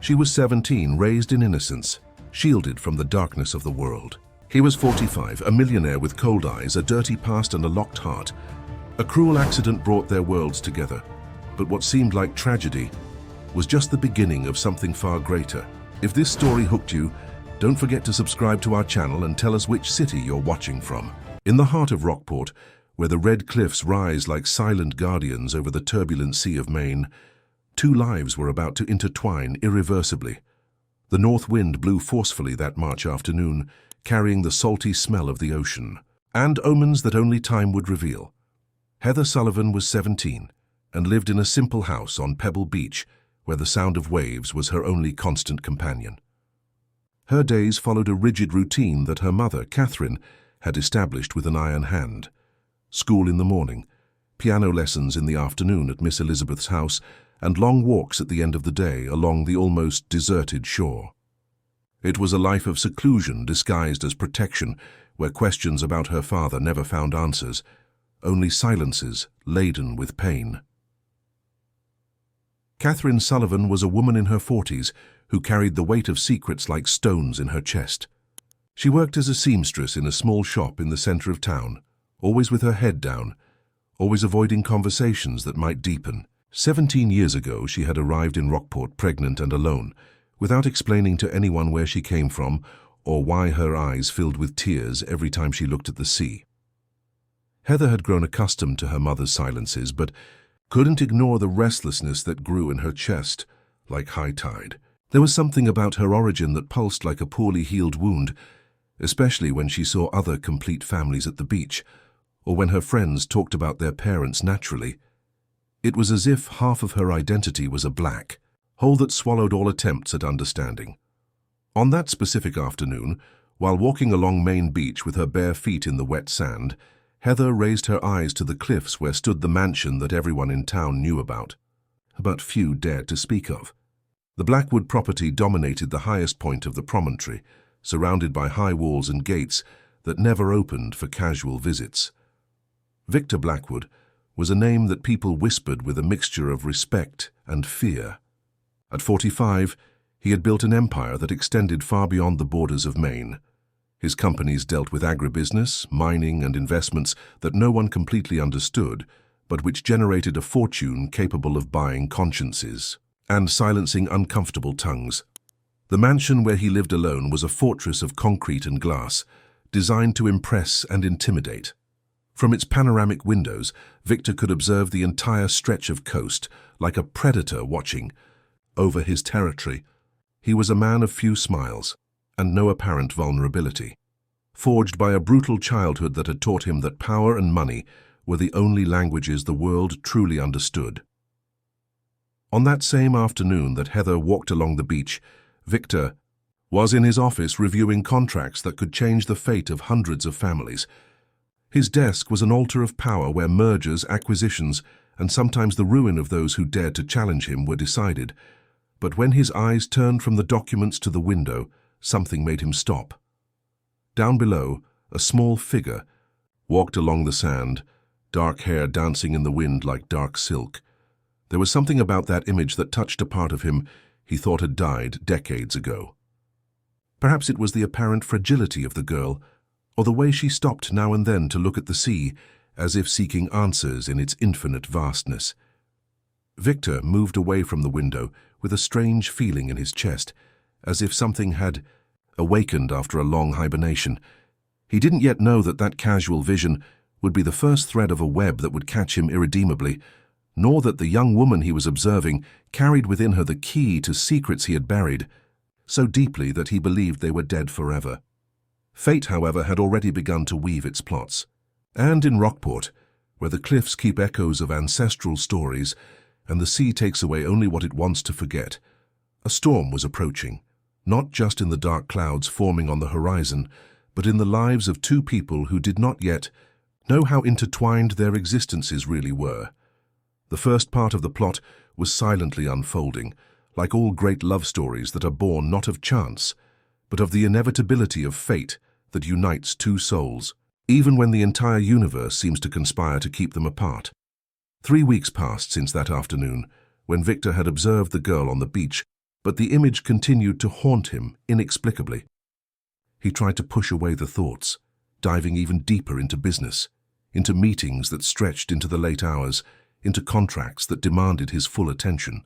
She was 17, raised in innocence, shielded from the darkness of the world. He was 45, a millionaire with cold eyes, a dirty past and a locked heart. A cruel accident brought their worlds together, but what seemed like tragedy was just the beginning of something far greater. If this story hooked you, don't forget to subscribe to our channel and tell us which city you're watching from. In the heart of Rockport, where the red cliffs rise like silent guardians over the turbulent sea of Maine, two lives were about to intertwine irreversibly. The north wind blew forcefully that March afternoon, carrying the salty smell of the ocean, and omens that only time would reveal. Heather Sullivan was 17 and lived in a simple house on Pebble Beach, where the sound of waves was her only constant companion. Her days followed a rigid routine that her mother, Catherine, had established with an iron hand. School in the morning, piano lessons in the afternoon at Miss Elizabeth's house, and long walks at the end of the day along the almost deserted shore. It was a life of seclusion disguised as protection, where questions about her father never found answers, only silences laden with pain. Catherine Sullivan was a woman in her 40s who carried the weight of secrets like stones in her chest. She worked as a seamstress in a small shop in the center of town, always with her head down, always avoiding conversations that might deepen. 17 years ago, she had arrived in Rockport pregnant and alone, without explaining to anyone where she came from or why her eyes filled with tears every time she looked at the sea. Heather had grown accustomed to her mother's silences, but couldn't ignore the restlessness that grew in her chest like high tide. There was something about her origin that pulsed like a poorly healed wound, especially when she saw other complete families at the beach, or when her friends talked about their parents naturally. It was as if half of her identity was a black hole that swallowed all attempts at understanding. On that specific afternoon, while walking along Main Beach with her bare feet in the wet sand, Heather raised her eyes to the cliffs where stood the mansion that everyone in town knew about, but few dared to speak of. The Blackwood property dominated the highest point of the promontory, surrounded by high walls and gates that never opened for casual visits. Victor Blackwood was a name that people whispered with a mixture of respect and fear. At 45, he had built an empire that extended far beyond the borders of Maine. His companies dealt with agribusiness, mining, and investments that no one completely understood, but which generated a fortune capable of buying consciences and silencing uncomfortable tongues. The mansion where he lived alone was a fortress of concrete and glass, designed to impress and intimidate. From its panoramic windows, Victor could observe the entire stretch of coast, like a predator watching over his territory. He was a man of few smiles and no apparent vulnerability, forged by a brutal childhood that had taught him that power and money were the only languages the world truly understood. On that same afternoon that Heather walked along the beach, Victor was in his office reviewing contracts that could change the fate of hundreds of families. His desk was an altar of power where mergers, acquisitions, and sometimes the ruin of those who dared to challenge him were decided. But when his eyes turned from the documents to the window, something made him stop. Down below, a small figure walked along the sand, dark hair dancing in the wind like dark silk. There was something about that image that touched a part of him he thought had died decades ago. Perhaps it was the apparent fragility of the girl, or the way she stopped now and then to look at the sea, as if seeking answers in its infinite vastness. Victor moved away from the window with a strange feeling in his chest, as if something had awakened after a long hibernation. He didn't yet know that that casual vision would be the first thread of a web that would catch him irredeemably, nor that the young woman he was observing carried within her the key to secrets he had buried so deeply that he believed they were dead forever. Fate, however, had already begun to weave its plots. And in Rockport, where the cliffs keep echoes of ancestral stories and the sea takes away only what it wants to forget, a storm was approaching, not just in the dark clouds forming on the horizon, but in the lives of two people who did not yet know how intertwined their existences really were. The first part of the plot was silently unfolding, like all great love stories that are born not of chance, but of the inevitability of fate that unites two souls, even when the entire universe seems to conspire to keep them apart. 3 weeks passed since that afternoon, when Victor had observed the girl on the beach, but the image continued to haunt him inexplicably. He tried to push away the thoughts, diving even deeper into business, into meetings that stretched into the late hours, into contracts that demanded his full attention.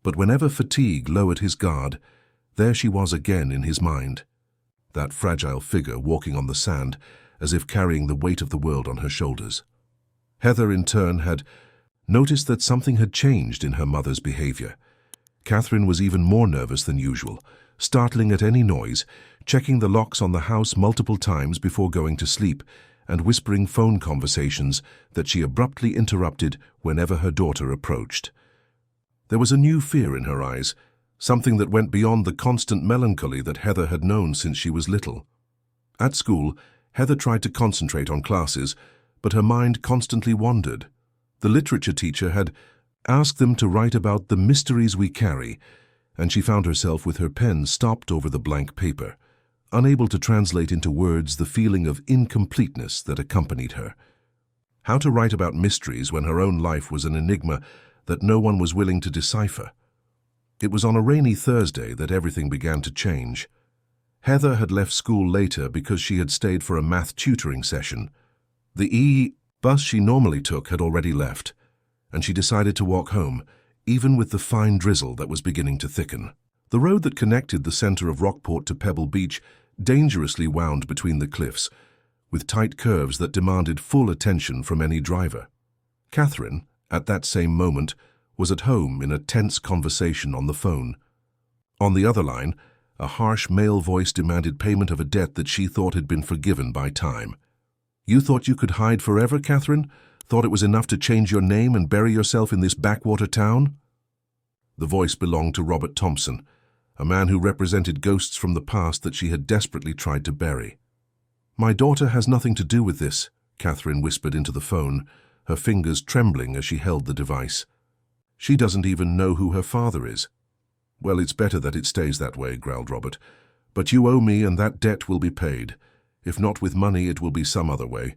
But whenever fatigue lowered his guard, there she was again in his mind, that fragile figure walking on the sand as if carrying the weight of the world on her shoulders. Heather, in turn, had noticed that something had changed in her mother's behavior. Catherine was even more nervous than usual, startling at any noise, checking the locks on the house multiple times before going to sleep, and whispering phone conversations that she abruptly interrupted whenever her daughter approached. There was a new fear in her eyes, something that went beyond the constant melancholy that Heather had known since she was little. At school, Heather tried to concentrate on classes, but her mind constantly wandered. The literature teacher had asked them to write about the mysteries we carry, and she found herself with her pen stopped over the blank paper, unable to translate into words the feeling of incompleteness that accompanied her. How to write about mysteries when her own life was an enigma that no one was willing to decipher? It was on a rainy Thursday that everything began to change. Heather had left school later because she had stayed for a math tutoring session. The bus she normally took had already left, and she decided to walk home, even with the fine drizzle that was beginning to thicken. The road that connected the center of Rockport to Pebble Beach dangerously wound between the cliffs, with tight curves that demanded full attention from any driver. Catherine, at that same moment, was at home in a tense conversation on the phone. On the other line, a harsh male voice demanded payment of a debt that she thought had been forgiven by time. "You thought you could hide forever, Catherine? Thought it was enough to change your name and bury yourself in this backwater town?" The voice belonged to Robert Thompson, a man who represented ghosts from the past that she had desperately tried to bury. "My daughter has nothing to do with this," Catherine whispered into the phone, her fingers trembling as she held the device. "She doesn't even know who her father is." "Well, it's better that it stays that way," growled Robert. "But you owe me, and that debt will be paid. If not with money, it will be some other way.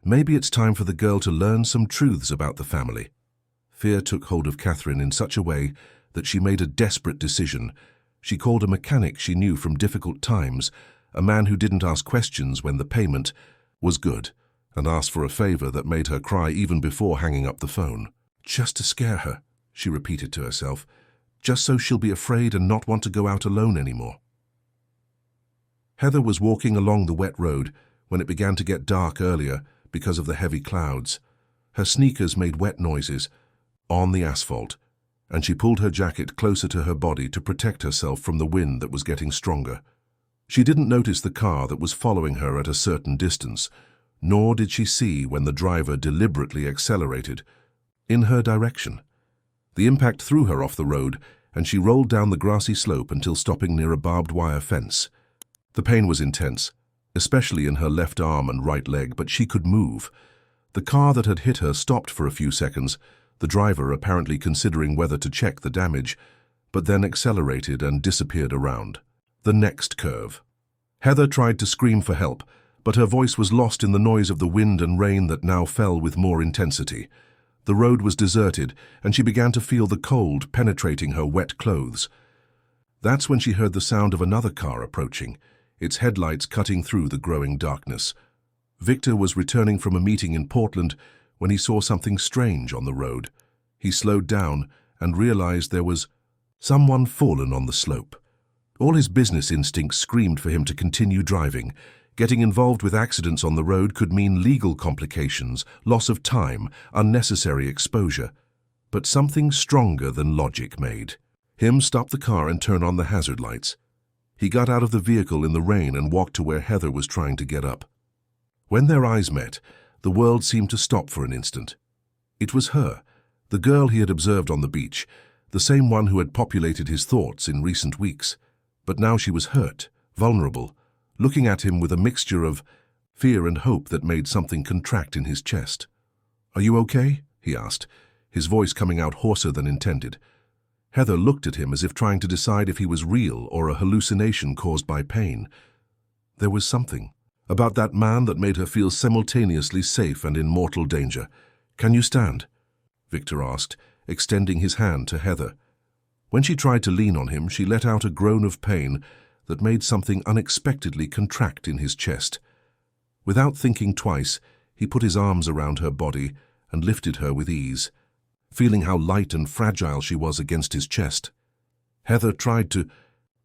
Maybe it's time for the girl to learn some truths about the family." Fear took hold of Catherine in such a way that she made a desperate decision. She called a mechanic she knew from difficult times, a man who didn't ask questions when the payment was good, and asked for a favor that made her cry even before hanging up the phone. "Just to scare her," she repeated to herself, "just so she'll be afraid and not want to go out alone anymore." Heather was walking along the wet road when it began to get dark earlier because of the heavy clouds. Her sneakers made wet noises on the asphalt, and she pulled her jacket closer to her body to protect herself from the wind that was getting stronger. She didn't notice the car that was following her at a certain distance, nor did she see when the driver deliberately accelerated in her direction. The impact threw her off the road, and she rolled down the grassy slope until stopping near a barbed wire fence. The pain was intense, especially in her left arm and right leg, but she could move. The car that had hit her stopped for a few seconds, the driver apparently considering whether to check the damage, but then accelerated and disappeared around the next curve. Heather tried to scream for help, but her voice was lost in the noise of the wind and rain that now fell with more intensity. The road was deserted, and she began to feel the cold penetrating her wet clothes. That's when she heard the sound of another car approaching, its headlights cutting through the growing darkness. Victor was returning from a meeting in Portland when he saw something strange on the road. He slowed down and realized there was someone fallen on the slope. All his business instincts screamed for him to continue driving. Getting involved with accidents on the road could mean legal complications, loss of time, unnecessary exposure. But something stronger than logic made him stop the car and turn on the hazard lights. He got out of the vehicle in the rain and walked to where Heather was trying to get up. When their eyes met, the world seemed to stop for an instant. It was her, the girl he had observed on the beach, the same one who had populated his thoughts in recent weeks. But now she was hurt, vulnerable, looking at him with a mixture of fear and hope that made something contract in his chest. "Are you okay?" he asked, his voice coming out hoarser than intended. Heather looked at him as if trying to decide if he was real or a hallucination caused by pain. There was something about that man that made her feel simultaneously safe and in mortal danger. "Can you stand?" Victor asked, extending his hand to Heather. When she tried to lean on him, she let out a groan of pain that made something unexpectedly contract in his chest. Without thinking twice, he put his arms around her body and lifted her with ease, feeling how light and fragile she was against his chest. Heather tried to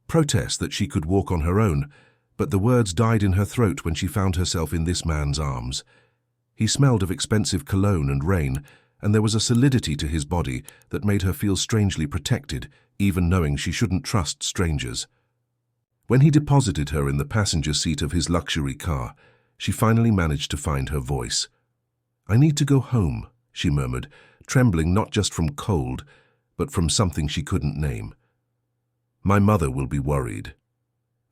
protest that she could walk on her own, but the words died in her throat when she found herself in this man's arms. He smelled of expensive cologne and rain, and there was a solidity to his body that made her feel strangely protected, even knowing she shouldn't trust strangers. When he deposited her in the passenger seat of his luxury car, she finally managed to find her voice. "I need to go home," she murmured, trembling not just from cold, but from something she couldn't name. "My mother will be worried,"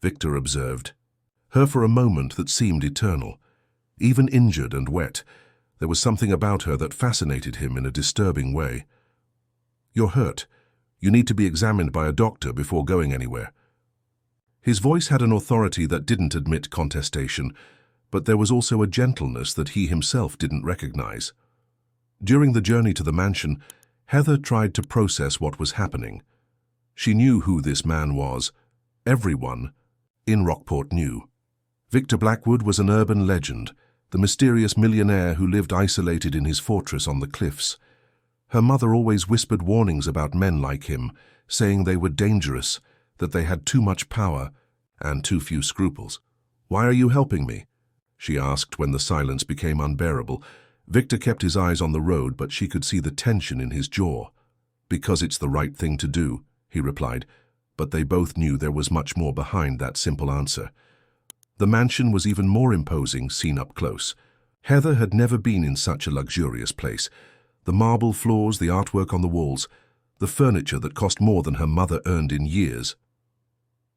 Victor observed. Her for a moment that seemed eternal. Even injured and wet, there was something about her that fascinated him in a disturbing way. "You're hurt. You need to be examined by a doctor before going anywhere." His voice had an authority that didn't admit contestation, but there was also a gentleness that he himself didn't recognize. During the journey to the mansion, Heather tried to process what was happening. She knew who this man was. Everyone in Rockport knew. Victor Blackwood was an urban legend, the mysterious millionaire who lived isolated in his fortress on the cliffs. Her mother always whispered warnings about men like him, saying they were dangerous, that they had too much power and too few scruples. "Why are you helping me?" she asked when the silence became unbearable. Victor kept his eyes on the road, but she could see the tension in his jaw. "Because it's the right thing to do," he replied, but they both knew there was much more behind that simple answer. The mansion was even more imposing seen up close. Heather had never been in such a luxurious place. The marble floors, the artwork on the walls, the furniture that cost more than her mother earned in years.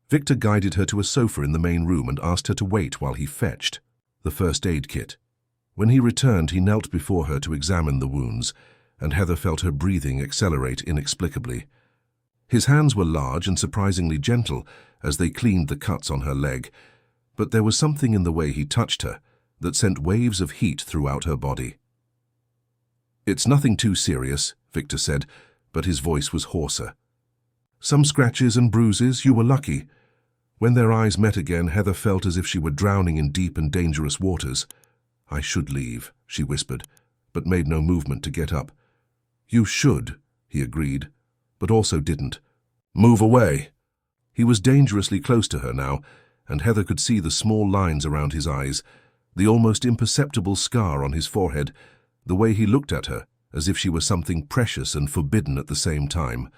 Victor guided her to a sofa in the main room and asked her to wait while he fetched the first aid kit. When he returned, he knelt before her to examine the wounds, and Heather felt her breathing accelerate inexplicably. His hands were large and surprisingly gentle as they cleaned the cuts on her leg, but there was something in the way he touched her that sent waves of heat throughout her body. "It's nothing too serious," Victor said, but his voice was hoarser. "Some scratches and bruises, you were lucky." When their eyes met again, Heather felt as if she were drowning in deep and dangerous waters. "I should leave," she whispered, but made no movement to get up. "You should," he agreed, but also didn't. "Move away." He was dangerously close to her now, and Heather could see the small lines around his eyes, the almost imperceptible scar on his forehead, the way he looked at her, as if she were something precious and forbidden at the same time.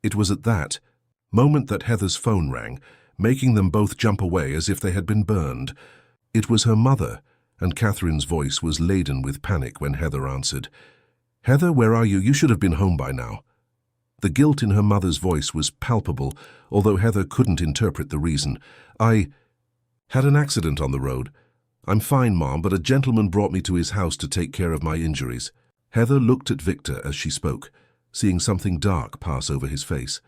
It was at that moment that Heather's phone rang, making them both jump away as if they had been burned. It was her mother, and Catherine's voice was laden with panic when Heather answered. "Heather, where are you? You should have been home by now." The guilt in her mother's voice was palpable, although Heather couldn't interpret the reason. "I had an accident on the road. I'm fine, Mom, but a gentleman brought me to his house to take care of my injuries." Heather looked at Victor as she spoke, seeing something dark pass over his face.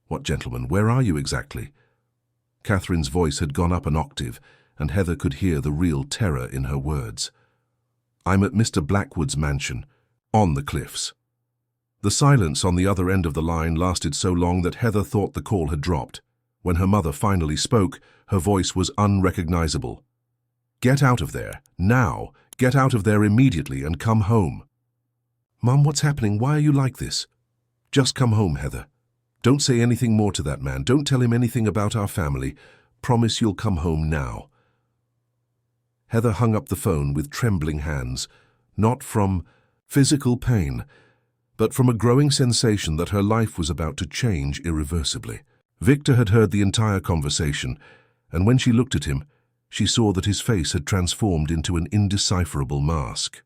"What gentleman? Where are you exactly?" Catherine's voice had gone up an octave, and Heather could hear the real terror in her words. "I'm at Mr. Blackwood's mansion, on the cliffs." The silence on the other end of the line lasted so long that Heather thought the call had dropped. When her mother finally spoke, her voice was unrecognizable. "Get out of there, now! Get out of there immediately and come home." "Mom, what's happening? Why are you like this?" "Just come home, Heather. Don't say anything more to that man. Don't tell him anything about our family. Promise you'll come home now." Heather hung up the phone with trembling hands, not from physical pain, but from a growing sensation that her life was about to change irreversibly. Victor had heard the entire conversation, and when she looked at him, she saw that his face had transformed into an indecipherable mask.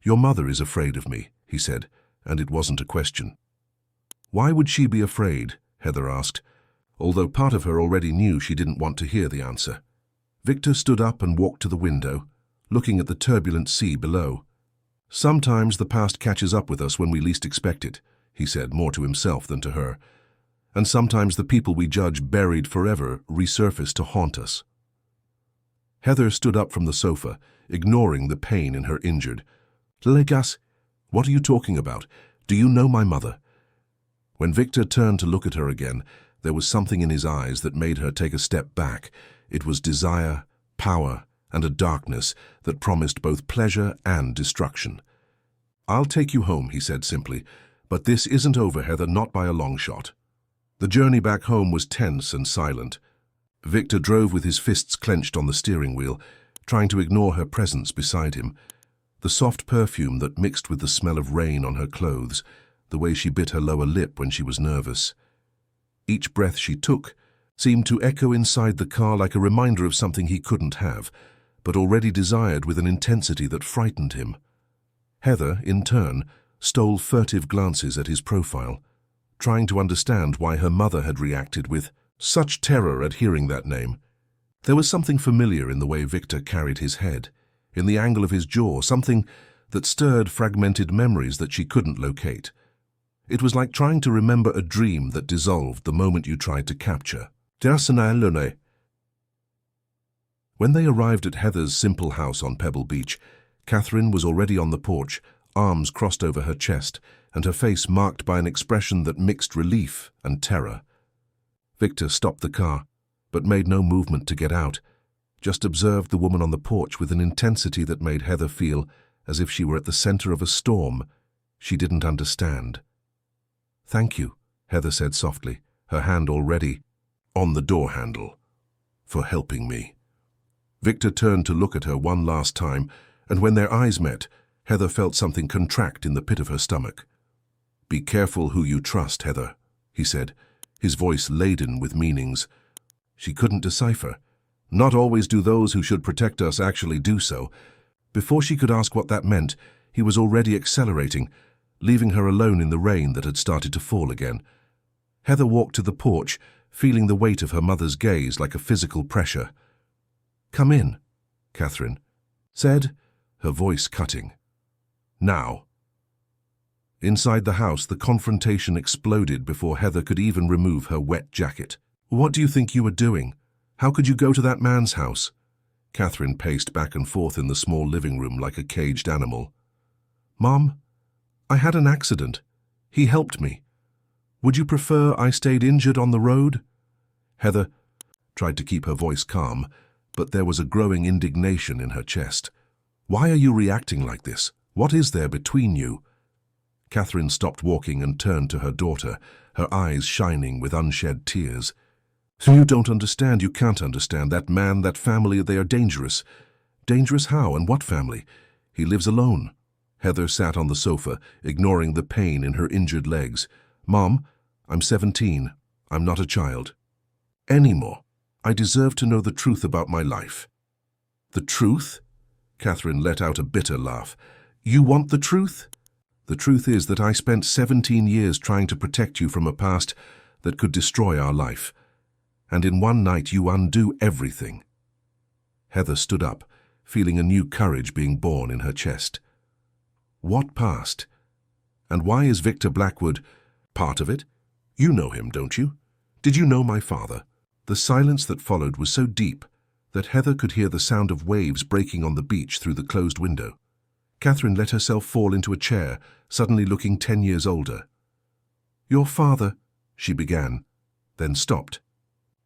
"Your mother is afraid of me," he said, and it wasn't a question. "Why would she be afraid?" Heather asked, although part of her already knew she didn't want to hear the answer. Victor stood up and walked to the window, looking at the turbulent sea below. "Sometimes the past catches up with us when we least expect it," he said, more to himself than to her. "And sometimes the people we judge buried forever resurface to haunt us." Heather stood up from the sofa, ignoring the pain in her injured. "Legas, what are you talking about? Do you know my mother?" When Victor turned to look at her again, there was something in his eyes that made her take a step back. It was desire, power, and a darkness that promised both pleasure and destruction. "I'll take you home," he said simply, "but this isn't over, Heather, not by a long shot." The journey back home was tense and silent. Victor drove with his fists clenched on the steering wheel, trying to ignore her presence beside him. The soft perfume that mixed with the smell of rain on her clothes, the way she bit her lower lip when she was nervous. Each breath she took seemed to echo inside the car like a reminder of something he couldn't have, but already desired with an intensity that frightened him. Heather, in turn, stole furtive glances at his profile, trying to understand why her mother had reacted with such terror at hearing that name. There was something familiar in the way Victor carried his head, in the angle of his jaw, something that stirred fragmented memories that she couldn't locate. It was like trying to remember a dream that dissolved the moment you tried to capture. When they arrived at Heather's simple house on Pebble Beach, Catherine was already on the porch, arms crossed over her chest, and her face marked by an expression that mixed relief and terror. Victor stopped the car, but made no movement to get out, just observed the woman on the porch with an intensity that made Heather feel as if she were at the center of a storm she didn't understand. "Thank you," Heather said softly, her hand already on the door handle, "for helping me." Victor turned to look at her one last time, and when their eyes met, Heather felt something contract in the pit of her stomach. "Be careful who you trust, Heather," he said, his voice laden with meanings she couldn't decipher. Not always do those who should protect us actually do so. Before she could ask what that meant, he was already accelerating, leaving her alone in the rain that had started to fall again. Heather walked to the porch, feeling the weight of her mother's gaze like a physical pressure. "Come in," Catherine said, her voice cutting. "Now." Inside the house, the confrontation exploded before Heather could even remove her wet jacket. "What do you think you were doing? How could you go to that man's house?" Catherine paced back and forth in the small living room like a caged animal. "Mom, I had an accident. He helped me. Would you prefer I stayed injured on the road?" Heather tried to keep her voice calm, but there was a growing indignation in her chest. "Why are you reacting like this? What is there between you?" Catherine stopped walking and turned to her daughter, her eyes shining with unshed tears. "So you don't understand, you can't understand. That man, that family, they are dangerous." "Dangerous how, and what family? He lives alone." Heather sat on the sofa, ignoring the pain in her injured legs. "Mom, I'm 17. I'm not a child. Anymore. I deserve to know the truth about my life." "The truth?" Catherine let out a bitter laugh. "You want the truth?" "The truth is that I spent 17 years trying to protect you from a past that could destroy our life. And in one night you undo everything." Heather stood up, feeling a new courage being born in her chest. "What past? And why is Victor Blackwood part of it? You know him, don't you? Did you know my father?" The silence that followed was so deep that Heather could hear the sound of waves breaking on the beach through the closed window. Catherine let herself fall into a chair, suddenly looking 10 years older. "Your father," she began, then stopped,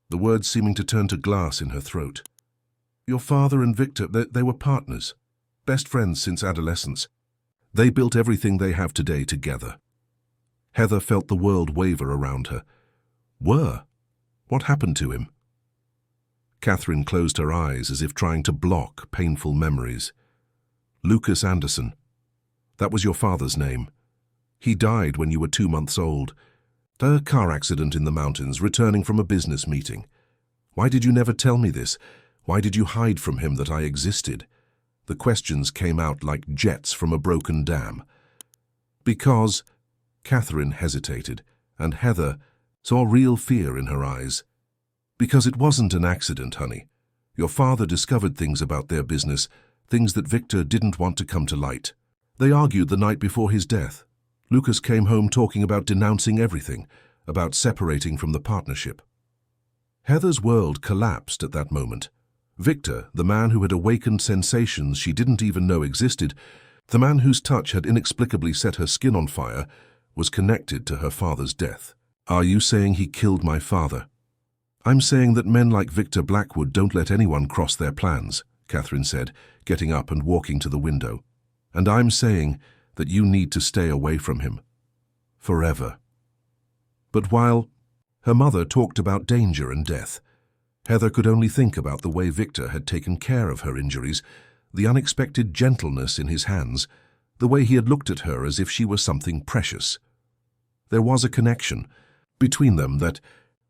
the words seeming to turn to glass in her throat. "Your father and Victor, they were partners, best friends since adolescence. They built everything they have today together." Heather felt the world waver around her. Were? What happened to him? Catherine closed her eyes as if trying to block painful memories. "Lucas Anderson. That was your father's name. He died when you were 2 months old. A car accident in the mountains, returning from a business meeting. Why did you never tell me this? Why did you hide from him that I existed?" The questions came out like jets from a broken dam. "Because," Catherine hesitated, and Heather saw real fear in her eyes. "Because it wasn't an accident, honey. Your father discovered things about their business, things that Victor didn't want to come to light. They argued the night before his death. Lucas came home talking about denouncing everything, about separating from the partnership." Heather's world collapsed at that moment. Victor, the man who had awakened sensations she didn't even know existed, the man whose touch had inexplicably set her skin on fire, was connected to her father's death. "Are you saying he killed my father?" "I'm saying that men like Victor Blackwood don't let anyone cross their plans," Catherine said, getting up and walking to the window. "And I'm saying that you need to stay away from him. Forever." But while her mother talked about danger and death, Heather could only think about the way Victor had taken care of her injuries, the unexpected gentleness in his hands, the way he had looked at her as if she were something precious. There was a connection between them that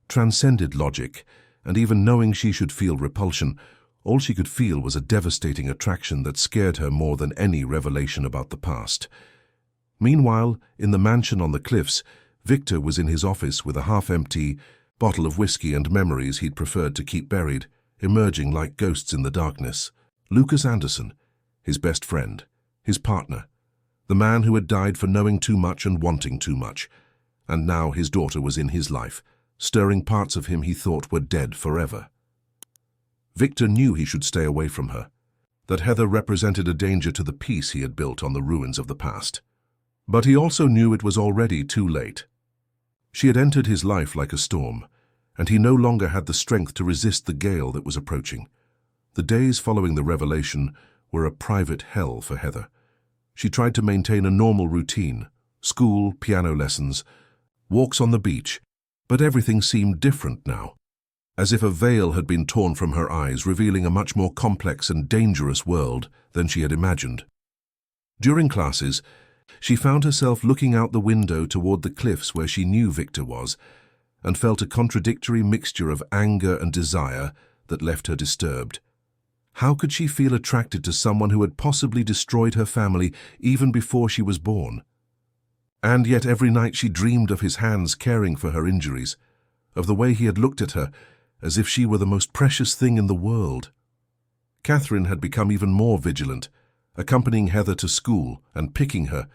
transcended logic, and even knowing she should feel repulsion, all she could feel was a devastating attraction that scared her more than any revelation about the past. Meanwhile, in the mansion on the cliffs, Victor was in his office with a half-empty bottle of whiskey and memories he'd preferred to keep buried, emerging like ghosts in the darkness. Lucas Anderson, his best friend, his partner, the man who had died for knowing too much and wanting too much, and now his daughter was in his life, stirring parts of him he thought were dead forever. Victor knew he should stay away from her, that Heather represented a danger to the peace he had built on the ruins of the past. But he also knew it was already too late. She had entered his life like a storm, and he no longer had the strength to resist the gale that was approaching. The days following the revelation were a private hell for Heather. She tried to maintain a normal routine, school, piano lessons, walks on the beach, but everything seemed different now, as if a veil had been torn from her eyes, revealing a much more complex and dangerous world than she had imagined. During classes, she found herself looking out the window toward the cliffs where she knew Victor was, and felt a contradictory mixture of anger and desire that left her disturbed. How could she feel attracted to someone who had possibly destroyed her family even before she was born? And yet every night she dreamed of his hands caring for her injuries, of the way he had looked at her as if she were the most precious thing in the world. Catherine had become even more vigilant, accompanying Heather to school and picking her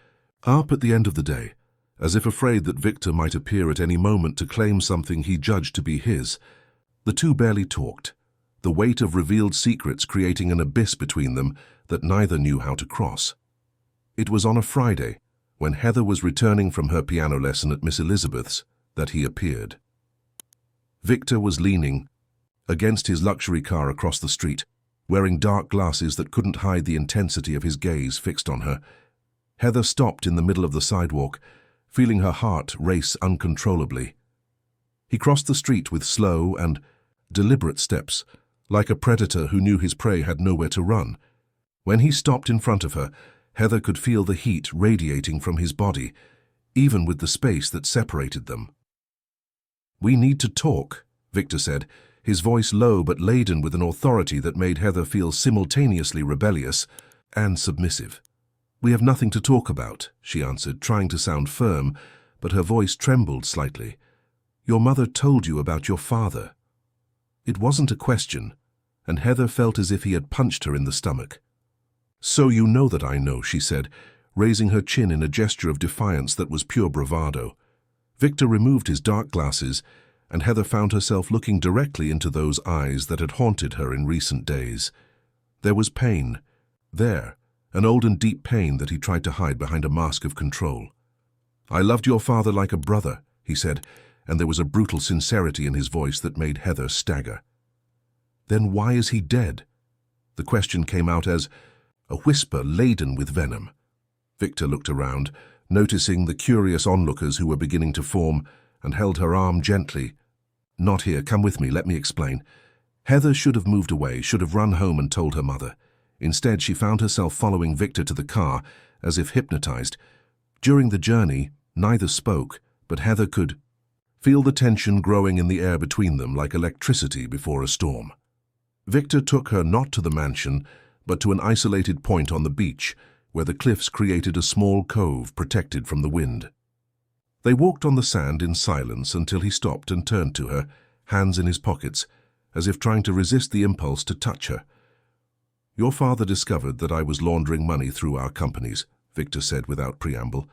up at the end of the day, as if afraid that Victor might appear at any moment to claim something he judged to be his. The two barely talked, the weight of revealed secrets creating an abyss between them that neither knew how to cross. It was on a Friday, when Heather was returning from her piano lesson at Miss Elizabeth's, that he appeared. Victor was leaning against his luxury car across the street, wearing dark glasses that couldn't hide the intensity of his gaze fixed on her. Heather stopped in the middle of the sidewalk, feeling her heart race uncontrollably. He crossed the street with slow and deliberate steps, like a predator who knew his prey had nowhere to run. When he stopped in front of her, Heather could feel the heat radiating from his body, even with the space that separated them. "We need to talk," Victor said, his voice low but laden with an authority that made Heather feel simultaneously rebellious and submissive. "We have nothing to talk about," she answered, trying to sound firm, but her voice trembled slightly. "Your mother told you about your father." It wasn't a question, and Heather felt as if he had punched her in the stomach. "So you know that I know," she said, raising her chin in a gesture of defiance that was pure bravado. Victor removed his dark glasses, and Heather found herself looking directly into those eyes that had haunted her in recent days. There was pain, there, an old and deep pain that he tried to hide behind a mask of control. "I loved your father like a brother," he said, and there was a brutal sincerity in his voice that made Heather stagger. "Then why is he dead?" The question came out as a whisper laden with venom. Victor looked around, noticing the curious onlookers who were beginning to form, and held her arm gently. "Not here, come with me, let me explain." Heather should have moved away, should have run home and told her mother. Instead, she found herself following Victor to the car, as if hypnotized. During the journey, neither spoke, but Heather could feel the tension growing in the air between them like electricity before a storm. Victor took her not to the mansion, but to an isolated point on the beach, where the cliffs created a small cove protected from the wind. They walked on the sand in silence until he stopped and turned to her, hands in his pockets, as if trying to resist the impulse to touch her. "Your father discovered that I was laundering money through our companies," Victor said without preamble.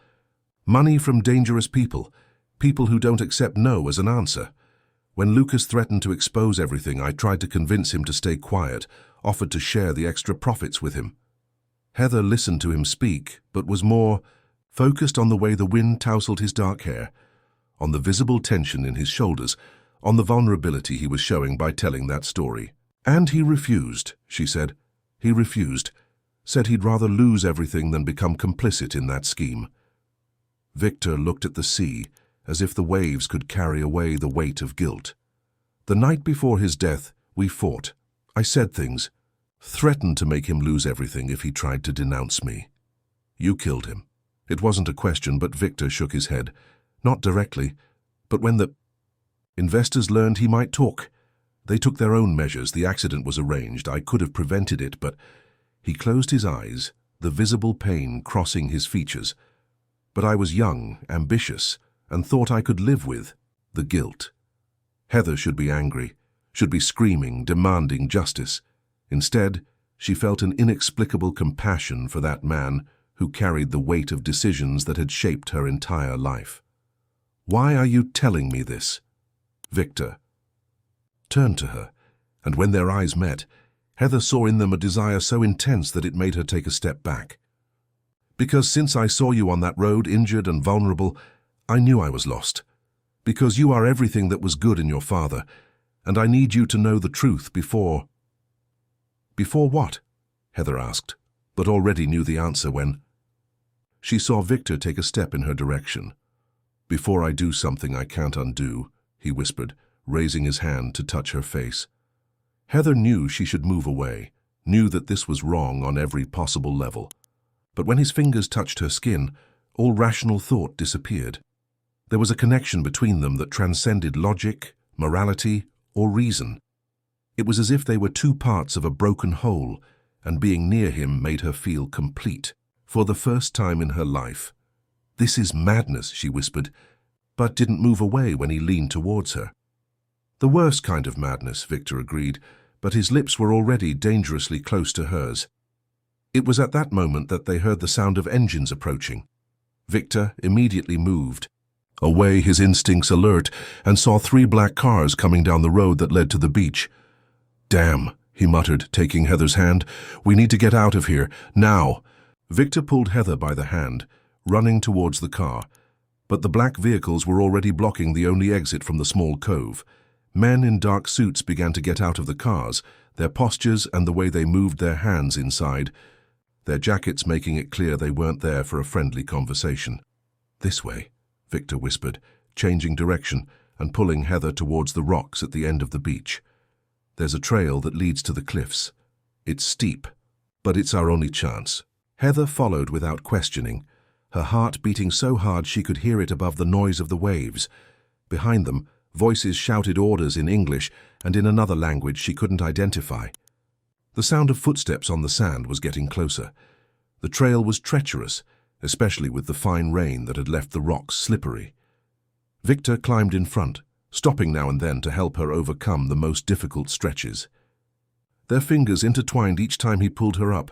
"Money from dangerous people, people who don't accept no as an answer. When Lucas threatened to expose everything, I tried to convince him to stay quiet, offered to share the extra profits with him." Heather listened to him speak, but was more focused on the way the wind tousled his dark hair, on the visible tension in his shoulders, on the vulnerability he was showing by telling that story. And he refused, she said. He refused, said he'd rather lose everything than become complicit in that scheme. Victor looked at the sea as if the waves could carry away the weight of guilt. The night before his death, we fought. I said things, threatened to make him lose everything if he tried to denounce me. You killed him. It wasn't a question, but Victor shook his head. Not directly, but when the investors learned he might talk. They took their own measures. The accident was arranged. I could have prevented it, but he closed his eyes, the visible pain crossing his features. But I was young, ambitious, and thought I could live with the guilt. Heather should be angry, should be screaming, demanding justice. Instead, she felt an inexplicable compassion for that man who carried the weight of decisions that had shaped her entire life. Why are you telling me this? Victor turned to her, and when their eyes met, Heather saw in them a desire so intense that it made her take a step back. Because since I saw you on that road, injured and vulnerable, I knew I was lost. Because you are everything that was good in your father, and I need you to know the truth before... Before what? Heather asked, but already knew the answer when she saw Victor take a step in her direction. Before I do something I can't undo, he whispered, raising his hand to touch her face. Heather knew she should move away, knew that this was wrong on every possible level. But when his fingers touched her skin, all rational thought disappeared. There was a connection between them that transcended logic, morality, or reason. It was as if they were two parts of a broken whole, and being near him made her feel complete, for the first time in her life. This is madness, she whispered, but didn't move away when he leaned towards her. The worst kind of madness, Victor agreed, but his lips were already dangerously close to hers. It was at that moment that they heard the sound of engines approaching. Victor immediately moved, away, his instincts alert, and saw 3 black cars coming down the road that led to the beach. Damn, he muttered, taking Heather's hand. We need to get out of here, now. Victor pulled Heather by the hand, running towards the car, but the black vehicles were already blocking the only exit from the small cove. Men in dark suits began to get out of the cars, their postures and the way they moved their hands inside, their jackets making it clear they weren't there for a friendly conversation. This way, Victor whispered, changing direction and pulling Heather towards the rocks at the end of the beach. There's a trail that leads to the cliffs. It's steep, but it's our only chance. Heather followed without questioning, her heart beating so hard she could hear it above the noise of the waves. Behind them, voices shouted orders in English and in another language she couldn't identify. The sound of footsteps on the sand was getting closer. The trail was treacherous, especially with the fine rain that had left the rocks slippery. Victor climbed in front, stopping now and then to help her overcome the most difficult stretches. Their fingers intertwined each time he pulled her up,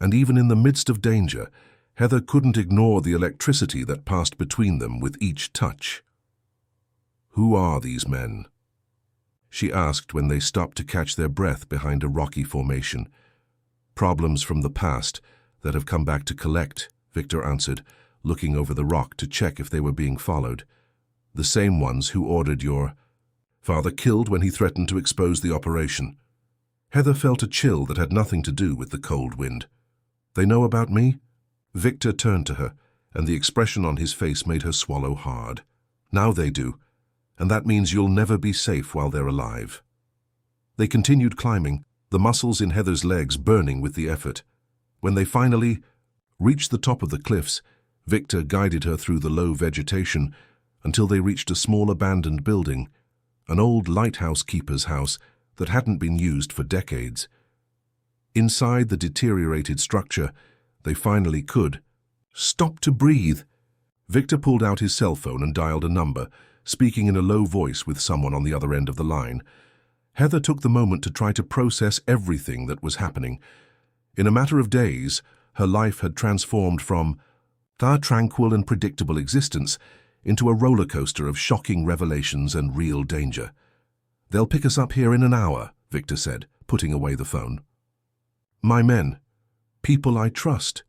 and even in the midst of danger, Heather couldn't ignore the electricity that passed between them with each touch. Who are these men? She asked when they stopped to catch their breath behind a rocky formation. Problems from the past that have come back to collect, Victor answered, looking over the rock to check if they were being followed. The same ones who ordered your father killed when he threatened to expose the operation. Heather felt a chill that had nothing to do with the cold wind. They know about me? Victor turned to her, and the expression on his face made her swallow hard. Now they do, and that means you'll never be safe while they're alive. They continued climbing, the muscles in Heather's legs burning with the effort. When they finally reached the top of the cliffs, Victor guided her through the low vegetation until they reached a small abandoned building, an old lighthouse keeper's house that hadn't been used for decades. Inside the deteriorated structure, they finally could stop to breathe. Victor pulled out his cell phone and dialed a number, speaking in a low voice with someone on the other end of the line. Heather took the moment to try to process everything that was happening. In a matter of days, her life had transformed from a tranquil and predictable existence into a roller coaster of shocking revelations and real danger. They'll pick us up here in an hour, Victor said, putting away the phone. My men, people I trust.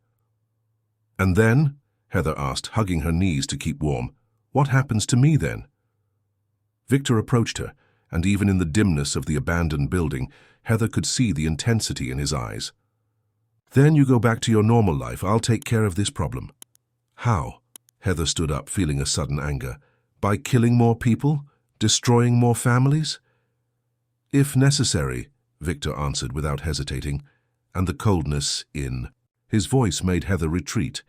And then? Heather asked, hugging her knees to keep warm. "What happens to me then?" Victor approached her, and even in the dimness of the abandoned building, Heather could see the intensity in his eyes. "Then you go back to your normal life. I'll take care of this problem." "How?" Heather stood up, feeling a sudden anger. "By killing more people? Destroying more families?" "If necessary," Victor answered without hesitating, and the coldness in his voice made Heather retreat.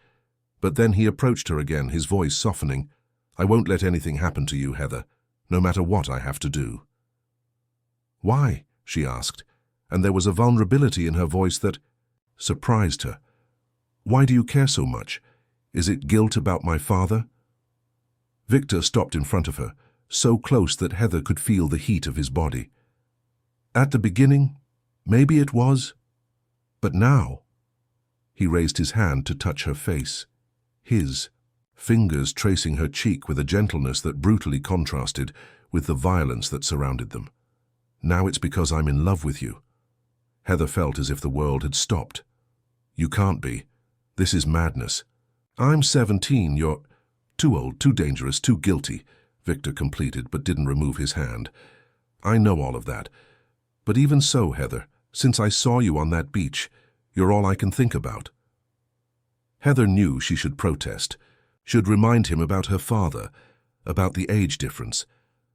But then he approached her again, his voice softening. "I won't let anything happen to you, Heather, no matter what I have to do." "Why?" she asked, and there was a vulnerability in her voice that surprised her. "Why do you care so much? Is it guilt about my father?" Victor stopped in front of her, so close that Heather could feel the heat of his body. "At the beginning, maybe it was, but now—" He raised his hand to touch her face, his fingers tracing her cheek with a gentleness that brutally contrasted with the violence that surrounded them. "Now it's because I'm in love with you." Heather felt as if the world had stopped. "You can't be. This is madness. I'm 17, you're too old, too dangerous, too guilty," Victor completed but didn't remove his hand. "I know all of that. But even so, Heather, since I saw you on that beach, you're all I can think about." Heather knew she should protest, should remind him about her father, about the age difference,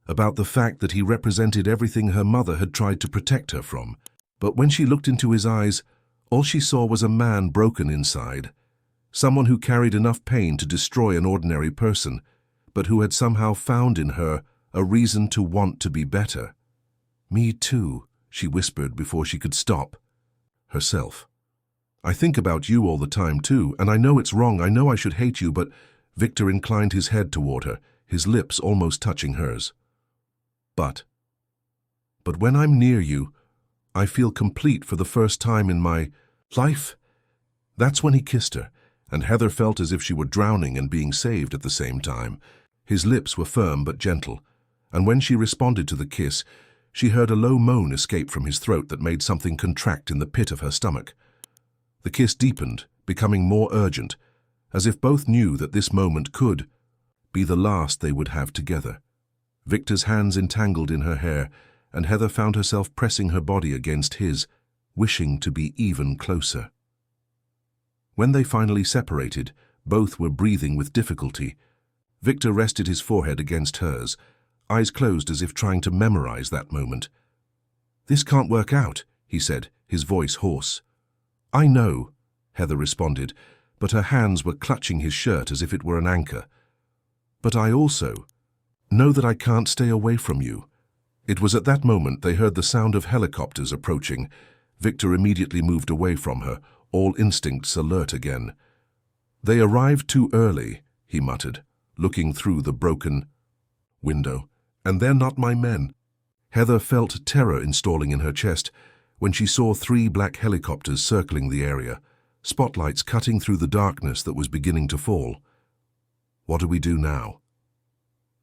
about the fact that he represented everything her mother had tried to protect her from. But when she looked into his eyes, all she saw was a man broken inside, someone who carried enough pain to destroy an ordinary person, but who had somehow found in her a reason to want to be better. "Me too," she whispered before she could stop herself. "I think about you all the time too, and I know it's wrong, I know I should hate you, but—" Victor inclined his head toward her, his lips almost touching hers. But when I'm near you, I feel complete for the first time in my life." That's when he kissed her, and Heather felt as if she were drowning and being saved at the same time. His lips were firm but gentle, and when she responded to the kiss, she heard a low moan escape from his throat that made something contract in the pit of her stomach. The kiss deepened, becoming more urgent, as if both knew that this moment could be the last they would have together. Victor's hands entangled in her hair, and Heather found herself pressing her body against his, wishing to be even closer. When they finally separated, both were breathing with difficulty. Victor rested his forehead against hers, eyes closed as if trying to memorize that moment. "This can't work out," he said, his voice hoarse. "I know," Heather responded, but her hands were clutching his shirt as if it were an anchor. "But I also know that I can't stay away from you." It was at that moment they heard the sound of helicopters approaching. Victor immediately moved away from her, all instincts alert again. "They arrived too early," he muttered, looking through the broken window. "And they're not my men." Heather felt terror installing in her chest when she saw 3 black helicopters circling the area, spotlights cutting through the darkness that was beginning to fall. "What do we do now?"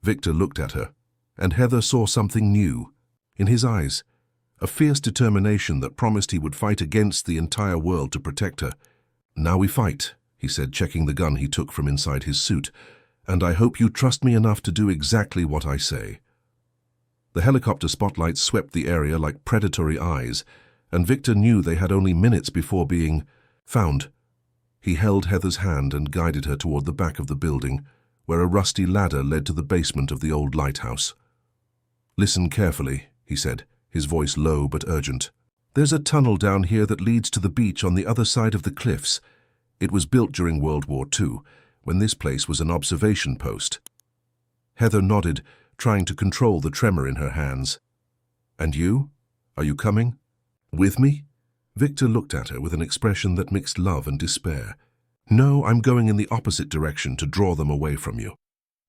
Victor looked at her, and Heather saw something new in his eyes, a fierce determination that promised he would fight against the entire world to protect her. "Now we fight," he said, checking the gun he took from inside his suit, "and I hope you trust me enough to do exactly what I say." The helicopter spotlights swept the area like predatory eyes, and Victor knew they had only minutes before being found. He held Heather's hand and guided her toward the back of the building, where a rusty ladder led to the basement of the old lighthouse. "Listen carefully," he said, his voice low but urgent. "There's a tunnel down here that leads to the beach on the other side of the cliffs. It was built during World War II, when this place was an observation post." Heather nodded, trying to control the tremor in her hands. "And you? Are you coming? With me?" Victor looked at her with an expression that mixed love and despair. "No, I'm going in the opposite direction to draw them away from you.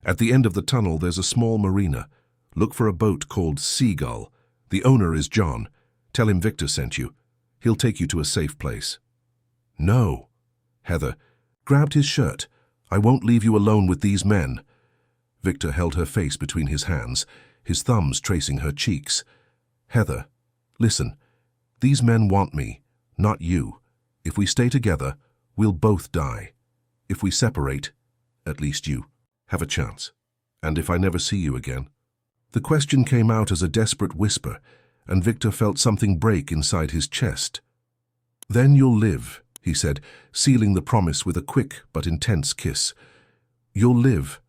At the end of the tunnel there's a small marina. Look for a boat called Seagull. The owner is John. Tell him Victor sent you. He'll take you to a safe place." "No." Heather grabbed his shirt. "I won't leave you alone with these men." Victor held her face between his hands, his thumbs tracing her cheeks. "Heather, listen. These men want me, not you. If we stay together, we'll both die. If we separate, At least you have a chance. And if I never see you again? The question came out as a desperate whisper, and Victor felt something break inside his chest. Then you'll live, he said, sealing the promise with a quick but intense kiss. You'll live,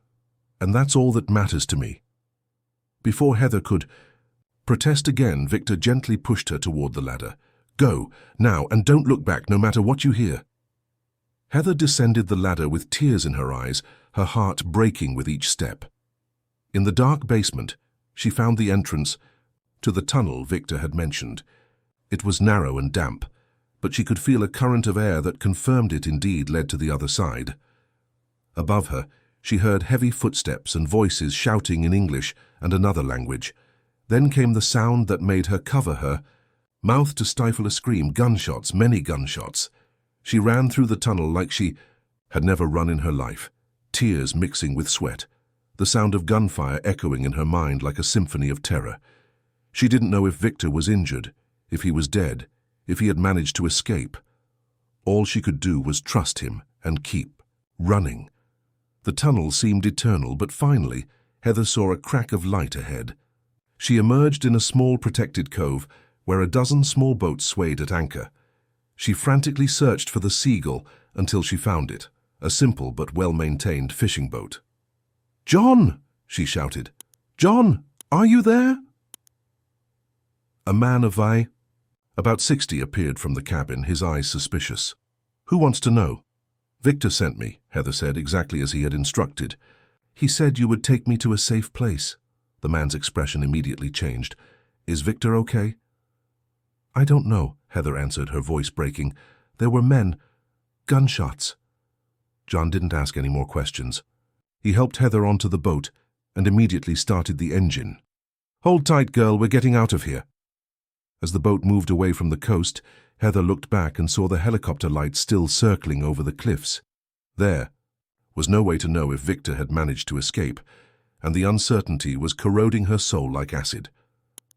and that's all that matters to me. Before Heather could protest again, Victor gently pushed her toward the ladder. Go, now, and don't look back, no matter what you hear. Heather descended the ladder with tears in her eyes, her heart breaking with each step. In the dark basement, she found the entrance to the tunnel Victor had mentioned. It was narrow and damp, but she could feel a current of air that confirmed it indeed led to the other side. Above her, she heard heavy footsteps and voices shouting in English and another language. Then came the sound that made her cover her mouth to stifle a scream. Gunshots, many gunshots. She ran through the tunnel like she had never run in her life, tears mixing with sweat, the sound of gunfire echoing in her mind like a symphony of terror. She didn't know if Victor was injured, if he was dead, if he had managed to escape. All she could do was trust him and keep running. The tunnel seemed eternal, but finally, Heather saw a crack of light ahead. She emerged in a small protected cove where a dozen small boats swayed at anchor. She frantically searched for the Seagull until she found it, a simple but well-maintained fishing boat. "John!" she shouted. "John, are you there?" A man of about 60 appeared from the cabin, his eyes suspicious. "Who wants to know?" "Victor sent me," Heather said, exactly as he had instructed. "He said you would take me to a safe place." The man's expression immediately changed. "Is Victor okay?" "I don't know," Heather answered, her voice breaking. "There were men. Gunshots." John didn't ask any more questions. He helped Heather onto the boat and immediately started the engine. "Hold tight, girl, we're getting out of here." As the boat moved away from the coast, Heather looked back and saw the helicopter lights still circling over the cliffs. There was no way to know if Victor had managed to escape, and the uncertainty was corroding her soul like acid.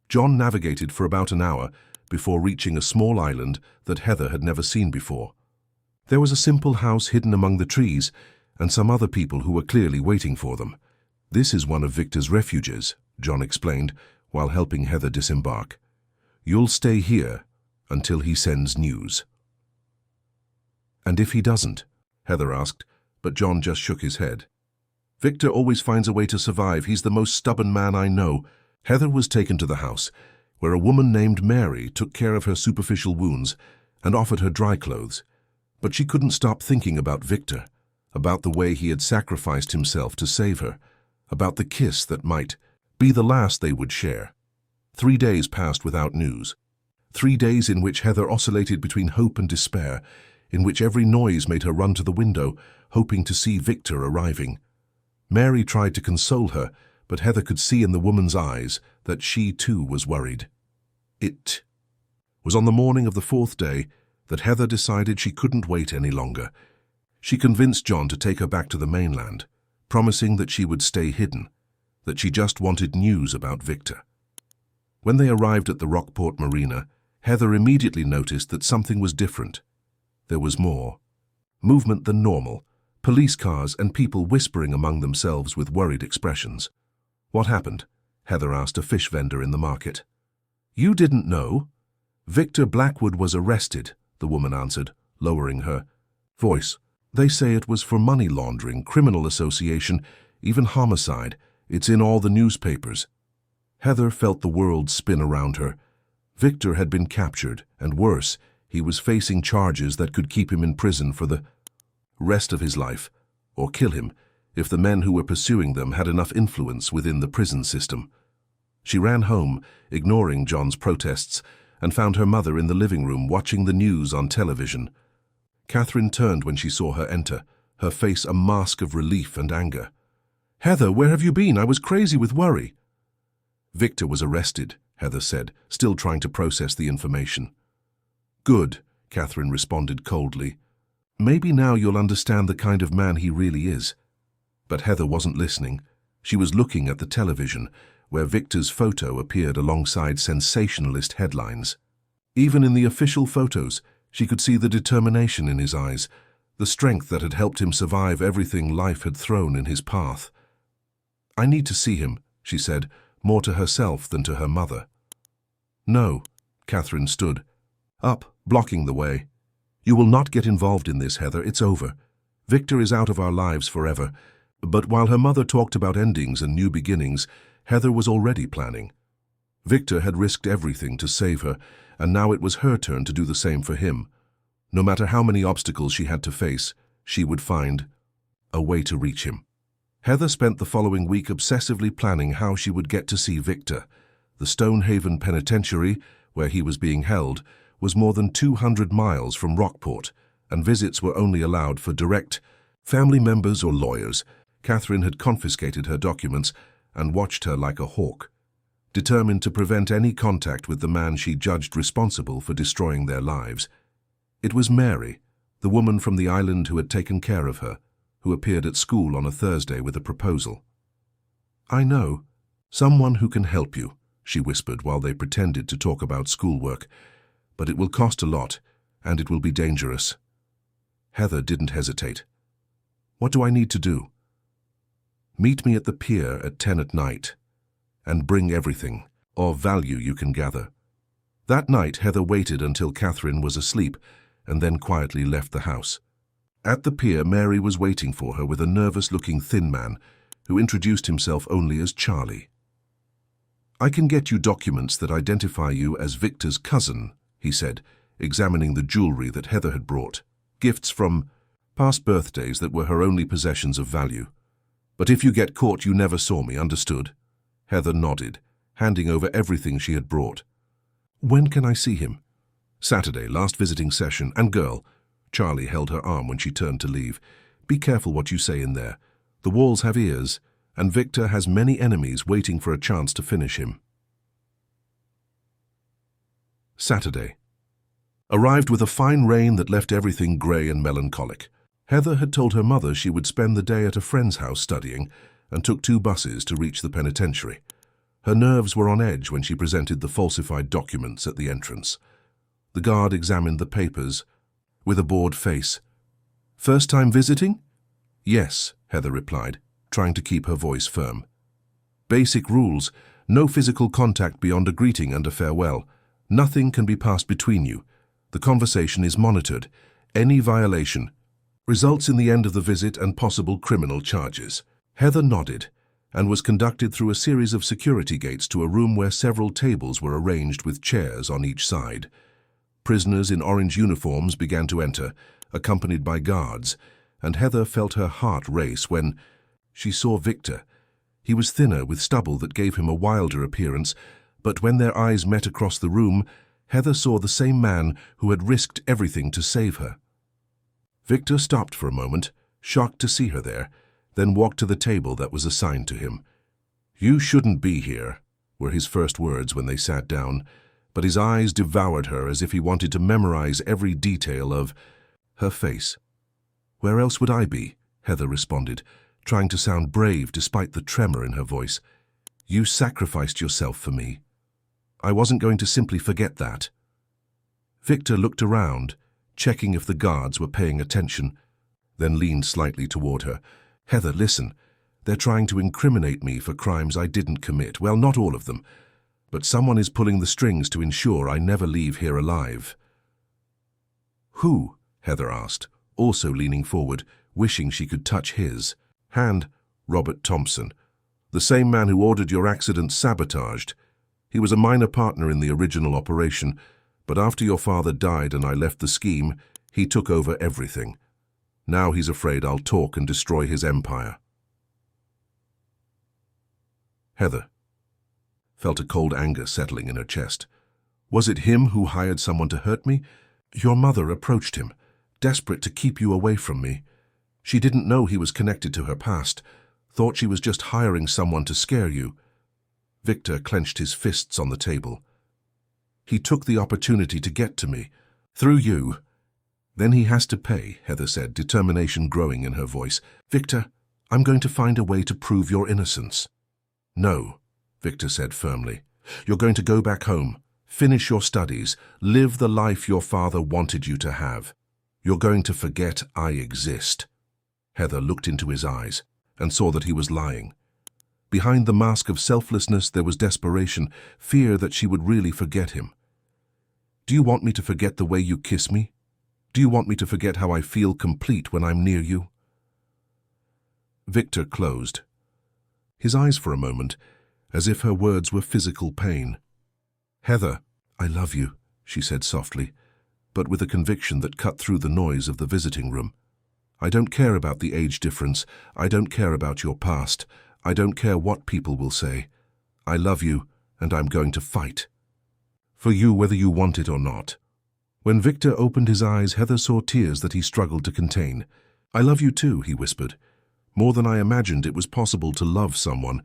John navigated for about an hour before reaching a small island that Heather had never seen before. There was a simple house hidden among the trees, and some other people who were clearly waiting for them. "This is one of Victor's refuges," John explained, while helping Heather disembark. "You'll stay here until he sends news." "And if he doesn't?" Heather asked, but John just shook his head. "Victor always finds a way to survive. He's the most stubborn man I know." Heather was taken to the house, where a woman named Mary took care of her superficial wounds and offered her dry clothes. But she couldn't stop thinking about Victor, about the way he had sacrificed himself to save her, about the kiss that might be the last they would share. 3 days passed without news. 3 days in which Heather oscillated between hope and despair, in which every noise made her run to the window, hoping to see Victor arriving. Mary tried to console her, but Heather could see in the woman's eyes that she too was worried. It was on the morning of the 4th day that Heather decided she couldn't wait any longer. She convinced John to take her back to the mainland, promising that she would stay hidden, that she just wanted news about Victor. When they arrived at the Rockport Marina, Heather immediately noticed that something was different. There was more movement than normal, police cars and people whispering among themselves with worried expressions. "What happened?" Heather asked a fish vendor in the market. "You didn't know?" "Victor Blackwood was arrested," the woman answered, lowering her voice. "They say it was for money laundering, criminal association, even homicide. It's in all the newspapers." Heather felt the world spin around her. Victor had been captured, and worse, he was facing charges that could keep him in prison for the rest of his life, or kill him if the men who were pursuing them had enough influence within the prison system. She ran home, ignoring John's protests, and found her mother in the living room watching the news on television. Catherine turned when she saw her enter, her face a mask of relief and anger. "Heather, where have you been? I was crazy with worry." "Victor was arrested," Heather said, still trying to process the information. "Good," Catherine responded coldly. "Maybe now you'll understand the kind of man he really is." But Heather wasn't listening. She was looking at the television, where Victor's photo appeared alongside sensationalist headlines. Even in the official photos, she could see the determination in his eyes, the strength that had helped him survive everything life had thrown in his path. "I need to see him," she said, more to herself than to her mother. "No," Catherine stood up, blocking the way. "You will not get involved in this, Heather. It's over. Victor is out of our lives forever." But while her mother talked about endings and new beginnings, Heather was already planning. Victor had risked everything to save her, and now it was her turn to do the same for him. No matter how many obstacles she had to face, she would find a way to reach him. Heather spent the following week obsessively planning how she would get to see Victor. The Stonehaven Penitentiary, where he was being held, was more than 200 miles from Rockport, and visits were only allowed for direct family members or lawyers. Catherine had confiscated her documents and watched her like a hawk, determined to prevent any contact with the man she judged responsible for destroying their lives. It was Mary, the woman from the island who had taken care of her, who appeared at school on a Thursday with a proposal. "I know. Someone who can help you," she whispered while they pretended to talk about schoolwork. "But it will cost a lot, and it will be dangerous." Heather didn't hesitate. "What do I need to do?" "Meet me at the pier at 10 at night, and bring everything of value you can gather." That night, Heather waited until Catherine was asleep and then quietly left the house. At the pier, Mary was waiting for her with a nervous-looking thin man who introduced himself only as Charlie. "I can get you documents that identify you as Victor's cousin," he said, examining the jewelry that Heather had brought, gifts from past birthdays that were her only possessions of value. "But if you get caught, you never saw me, understood?" Heather nodded, handing over everything she had brought. "When can I see him?" "Saturday, last visiting session. And girl," Charlie held her arm when she turned to leave, "be careful what you say in there. The walls have ears, and Victor has many enemies waiting for a chance to finish him." Saturday arrived with a fine rain that left everything grey and melancholic. Heather had told her mother she would spend the day at a friend's house studying and took 2 buses to reach the penitentiary. Her nerves were on edge when she presented the falsified documents at the entrance. The guard examined the papers with a bored face. "First time visiting?" "Yes," Heather replied, trying to keep her voice firm. "Basic rules: no physical contact beyond a greeting and a farewell. Nothing can be passed between you. The conversation is monitored. Any violation results in the end of the visit and possible criminal charges." Heather nodded and was conducted through a series of security gates to a room where several tables were arranged with chairs on each side. Prisoners in orange uniforms began to enter, accompanied by guards, and Heather felt her heart race when she saw Victor. He was thinner, with stubble that gave him a wilder appearance, but when their eyes met across the room, Heather saw the same man who had risked everything to save her. Victor stopped for a moment, shocked to see her there, then walked to the table that was assigned to him. "You shouldn't be here," were his first words when they sat down, but his eyes devoured her as if he wanted to memorize every detail of her face. "Where else would I be?" Heather responded, trying to sound brave despite the tremor in her voice. "You sacrificed yourself for me. I wasn't going to simply forget that." Victor looked around, checking if the guards were paying attention, then leaned slightly toward her. "Heather, listen. They're trying to incriminate me for crimes I didn't commit. Well, not all of them. But someone is pulling the strings to ensure I never leave here alive." "Who?" Heather asked, also leaning forward, wishing she could touch his hand. "Robert Thompson, the same man who ordered your accident sabotaged. He was a minor partner in the original operation, but after your father died and I left the scheme, he took over everything. Now he's afraid I'll talk and destroy his empire." Heather felt a cold anger settling in her chest. Was it him who hired someone to hurt me? Your mother approached him, desperate to keep you away from me. She didn't know he was connected to her past, thought she was just hiring someone to scare you. Victor clenched his fists on the table. "He took the opportunity to get to me, through you." "Then he has to pay," Heather said, determination growing in her voice. "Victor, I'm going to find a way to prove your innocence." "No," Victor said firmly. "You're going to go back home, finish your studies, live the life your father wanted you to have." You're going to forget I exist." Heather looked into his eyes and saw that he was lying. Behind the mask of selflessness there was desperation, fear that she would really forget him. "Do you want me to forget the way you kiss me? Do you want me to forget how I feel complete when I'm near you?" Victor closed, his eyes for a moment, as if her words were physical pain. "Heather, I love you," she said softly, but with a conviction that cut through the noise of the visiting room. "I don't care about the age difference. I don't care about your past. I don't care what people will say. I love you, and I'm going to fight. For you, whether you want it or not." When Victor opened his eyes, Heather saw tears that he struggled to contain. "I love you too," he whispered. "More than I imagined it was possible to love someone,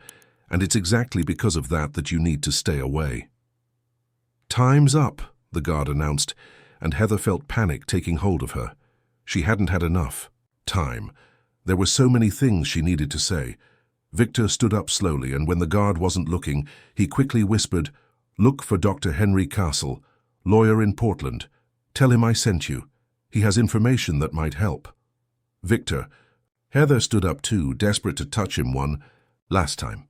and it's exactly because of that that you need to stay away." "Time's up," the guard announced, and Heather felt panic taking hold of her. She hadn't had enough time. There were so many things she needed to say. Victor stood up slowly, and when the guard wasn't looking, he quickly whispered, "Look for Dr. Henry Castle, lawyer in Portland. Tell him I sent you. He has information that might help." "Victor." Heather stood up too, desperate to touch him one last time.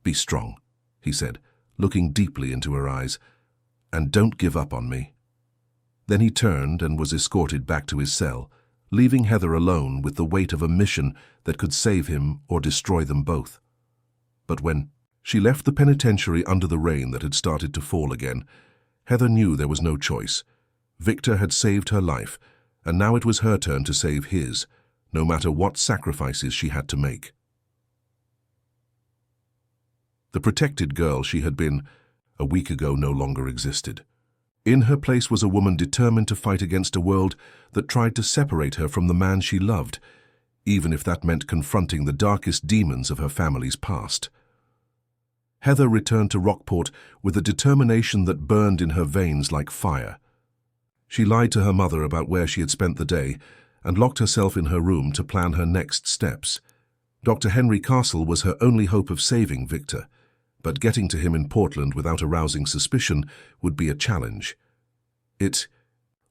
"Be strong," he said, looking deeply into her eyes, "and don't give up on me." Then he turned and was escorted back to his cell, leaving Heather alone with the weight of a mission that could save him or destroy them both. But when she left the penitentiary under the rain that had started to fall again, Heather knew there was no choice. Victor had saved her life, and now it was her turn to save his, no matter what sacrifices she had to make. The protected girl she had been a week ago no longer existed. In her place was a woman determined to fight against a world that tried to separate her from the man she loved, even if that meant confronting the darkest demons of her family's past. Heather returned to Rockport with a determination that burned in her veins like fire. She lied to her mother about where she had spent the day and locked herself in her room to plan her next steps. Dr. Henry Castle was her only hope of saving Victor, but getting to him in Portland without arousing suspicion would be a challenge. It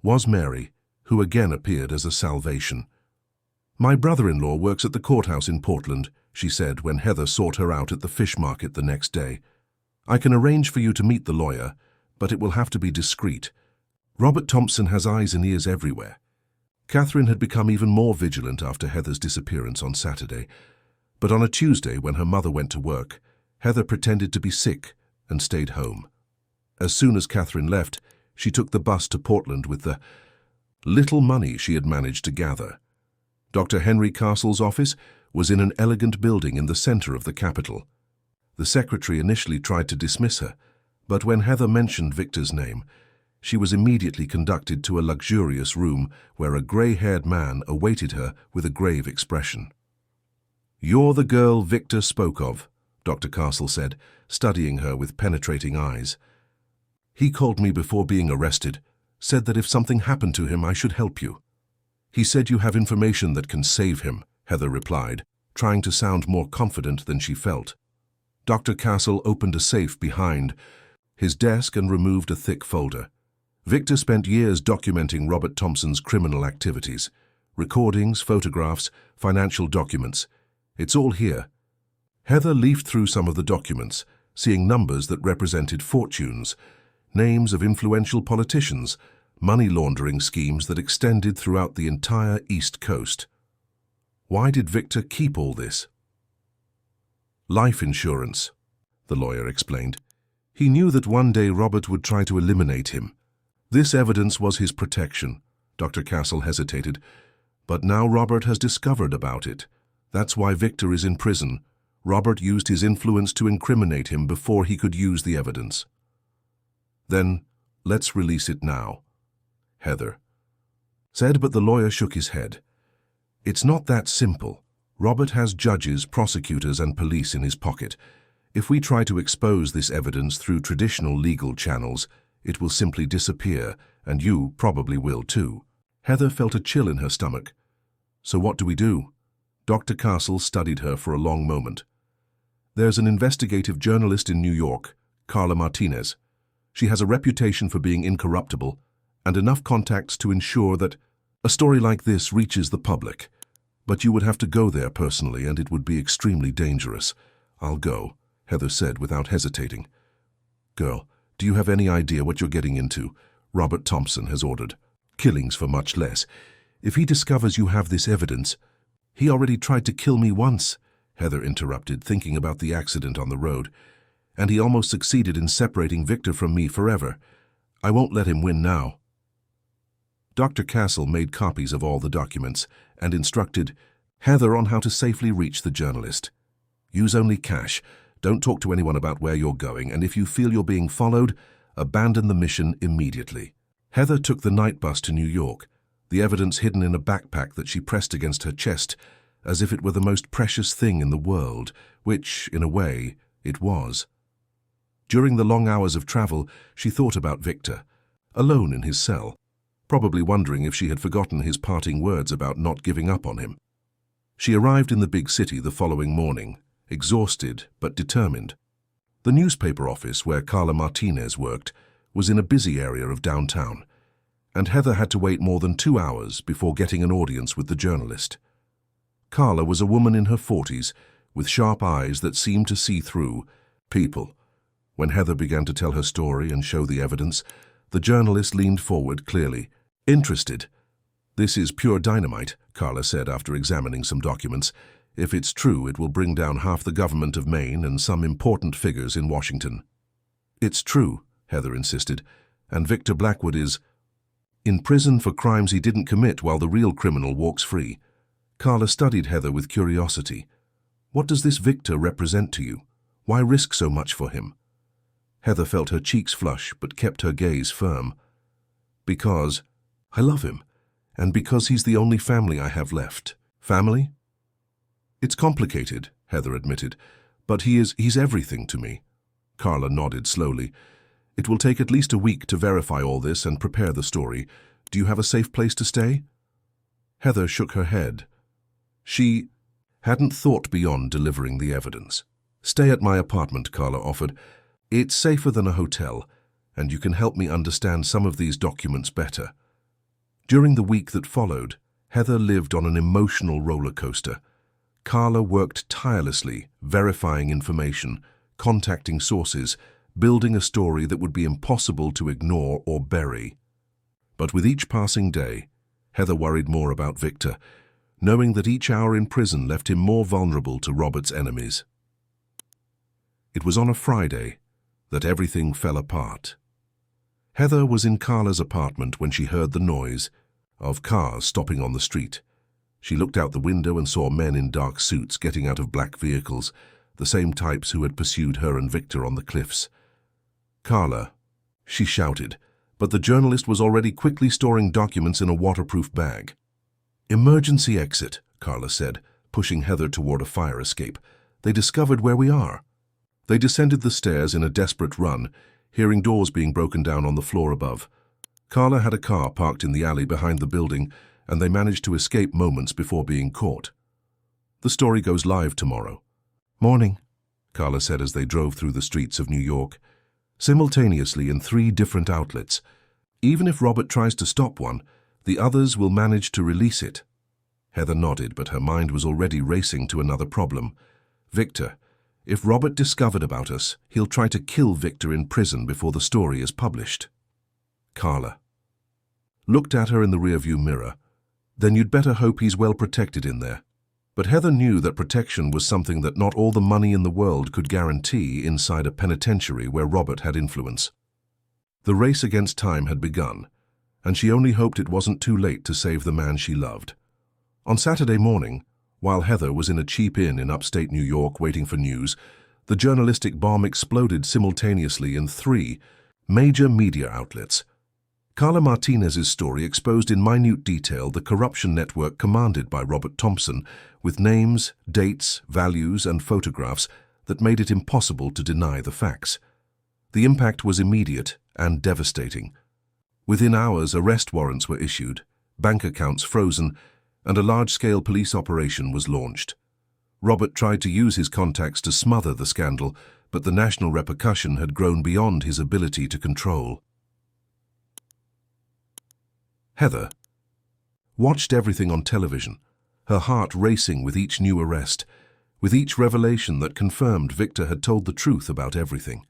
was Mary, who again appeared as a salvation. "My brother-in-law works at the courthouse in Portland," she said when Heather sought her out at the fish market the next day. "I can arrange for you to meet the lawyer, but it will have to be discreet. Robert Thompson has eyes and ears everywhere." Catherine had become even more vigilant after Heather's disappearance on Saturday, but on a Tuesday when her mother went to work, Heather pretended to be sick and stayed home. As soon as Catherine left, she took the bus to Portland with the little money she had managed to gather. Dr. Henry Castle's office was in an elegant building in the center of the capital. The secretary initially tried to dismiss her, but when Heather mentioned Victor's name, she was immediately conducted to a luxurious room where a gray-haired man awaited her with a grave expression. "You're the girl Victor spoke of," Dr. Castle said, studying her with penetrating eyes. "He called me before being arrested, said that if something happened to him I should help you." "He said you have information that can save him," Heather replied, trying to sound more confident than she felt. Dr. Castle opened a safe behind his desk and removed a thick folder. Victor spent years documenting Robert Thompson's criminal activities. Recordings, photographs, financial documents. "It's all here." Heather leafed through some of the documents, seeing numbers that represented fortunes, names of influential politicians, money laundering schemes that extended throughout the entire East Coast. Why did Victor keep all this? "Life insurance," the lawyer explained. "He knew that one day Robert would try to eliminate him. This evidence was his protection." Dr. Castle hesitated. "But now Robert has discovered about it. That's why Victor is in prison. Robert used his influence to incriminate him before he could use the evidence." "Then let's release it now," Heather said, but the lawyer shook his head. "It's not that simple. Robert has judges, prosecutors, and police in his pocket. If we try to expose this evidence through traditional legal channels, it will simply disappear, and you probably will too." Heather felt a chill in her stomach. "So what do we do?" Dr. Castle studied her for a long moment. "There's an investigative journalist in New York, Carla Martinez. She has a reputation for being incorruptible and enough contacts to ensure that..." A story like this reaches the public, but you would have to go there personally and it would be extremely dangerous. I'll go, Heather said without hesitating. Girl, do you have any idea what you're getting into? Robert Thompson has ordered. Killings for much less. If he discovers you have this evidence— He already tried to kill me once, Heather interrupted, thinking about the accident on the road. And he almost succeeded in separating Victor from me forever. I won't let him win now. Dr. Castle made copies of all the documents and instructed Heather on how to safely reach the journalist. Use only cash. Don't talk to anyone about where you're going, and if you feel you're being followed, abandon the mission immediately. Heather took the night bus to New York, the evidence hidden in a backpack that she pressed against her chest, as if it were the most precious thing in the world, which, in a way, it was. During the long hours of travel, she thought about Victor, alone in his cell, probably wondering if she had forgotten his parting words about not giving up on him. She arrived in the big city the following morning, exhausted but determined. The newspaper office where Carla Martinez worked was in a busy area of downtown, and Heather had to wait more than 2 hours before getting an audience with the journalist. Carla was a woman in her 40s, with sharp eyes that seemed to see through people. When Heather began to tell her story and show the evidence, the journalist leaned forward clearly, interested. "This is pure dynamite," Carla said after examining some documents. "If it's true, it will bring down half the government of Maine and some important figures in Washington." "It's true," Heather insisted, "and Victor Blackwood is in prison for crimes he didn't commit while the real criminal walks free." Carla studied Heather with curiosity. "What does this Victor represent to you? Why risk so much for him?" Heather felt her cheeks flush but kept her gaze firm. "Because I love him, and because he's the only family I have left." "Family?" "It's complicated," Heather admitted, "but he's everything to me." Carla nodded slowly. "It will take at least a week to verify all this and prepare the story. Do you have a safe place to stay?" Heather shook her head. She hadn't thought beyond delivering the evidence. "Stay at my apartment," Carla offered. "It's safer than a hotel, and you can help me understand some of these documents better." During the week that followed, Heather lived on an emotional roller coaster. Carla worked tirelessly, verifying information, contacting sources, building a story that would be impossible to ignore or bury. But with each passing day, Heather worried more about Victor, knowing that each hour in prison left him more vulnerable to Robert's enemies. It was on a Friday that everything fell apart. Heather was in Carla's apartment when she heard the noise of cars stopping on the street. She looked out the window and saw men in dark suits getting out of black vehicles, the same types who had pursued her and Victor on the cliffs. "Carla," she shouted, but the journalist was already quickly storing documents in a waterproof bag. "Emergency exit," Carla said, pushing Heather toward a fire escape. "They discovered where we are." They descended the stairs in a desperate run, hearing doors being broken down on the floor above. Carla had a car parked in the alley behind the building, and they managed to escape moments before being caught. "The story goes live tomorrow." "Morning," Carla said as they drove through the streets of New York, simultaneously in 3 different outlets. "Even if Robert tries to stop one, the others will manage to release it." Heather nodded, but her mind was already racing to another problem. "Victor. If Robert discovered about us, he'll try to kill Victor in prison before the story is published." Carla looked at her in the rearview mirror. "Then you'd better hope he's well protected in there." But Heather knew that protection was something that not all the money in the world could guarantee inside a penitentiary where Robert had influence. The race against time had begun, and she only hoped it wasn't too late to save the man she loved. On Saturday morning, while Heather was in a cheap inn in upstate New York waiting for news, the journalistic bomb exploded simultaneously in 3 major media outlets. Carla Martinez's story exposed in minute detail the corruption network commanded by Robert Thompson, with names, dates, values, and photographs that made it impossible to deny the facts. The impact was immediate and devastating. Within hours, arrest warrants were issued, bank accounts frozen, and a large-scale police operation was launched. Robert tried to use his contacts to smother the scandal, but the national repercussion had grown beyond his ability to control. Heather watched everything on television, her heart racing with each new arrest, with each revelation that confirmed Victor had told the truth about everything.